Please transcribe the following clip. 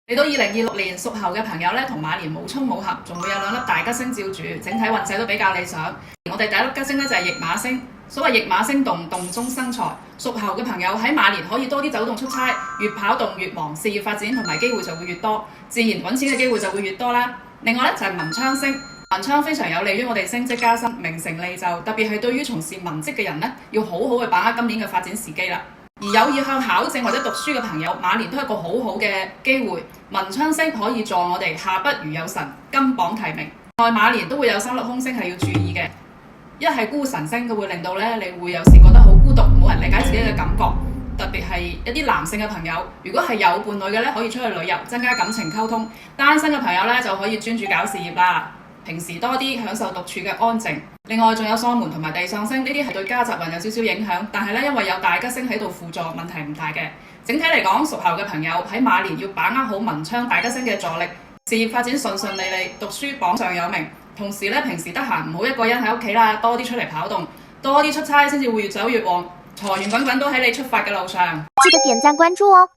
嚟到2026年，屬猴嘅朋友咧，同馬年冇衝冇合，仲會有2粒大吉星照住，整體運勢都比較理想。我哋第1粒吉星咧就係驛馬星，所謂驛馬星動，動中生財。屬猴嘅朋友喺馬年可以多啲走動出差，越跑動越忙，事業發展同埋機會就會越多，自然揾錢嘅機會就會越多啦。另外咧就係文昌星，文昌非常有利於我哋升職加薪、名成利就，特別係對於從事文職嘅人咧，要好好去把握今年嘅發展時機啦。而有意向考證或者讀書嘅朋友，馬年都係一個好好嘅機會。文昌星可以助我哋下筆如有神，金榜題名。另外馬年都會有3粒空星係要注意嘅，一係孤神星，佢會令到咧你會有時覺得好孤獨，冇人理解自己嘅感覺。特別係一啲男性嘅朋友，如果係有伴侶嘅咧，可以出去旅遊，增加感情溝通；單身嘅朋友咧就可以專注搞事業啦。平時多啲享受獨處嘅安靜。另外仲有喪門同埋地喪星，呢啲係對家宅運有少少影響，但係咧因為有大吉星喺度輔助，問題唔大嘅。整體嚟講，屬猴嘅朋友喺馬年要把握好文昌大吉星嘅助力，事業發展順順利利，讀書榜上有名。同時咧，平時得閒唔好一個人喺屋企啦，多啲出嚟跑動，多啲出差先至會越走越旺，財源滾滾都喺你出發嘅路上。記得點讚關注哦。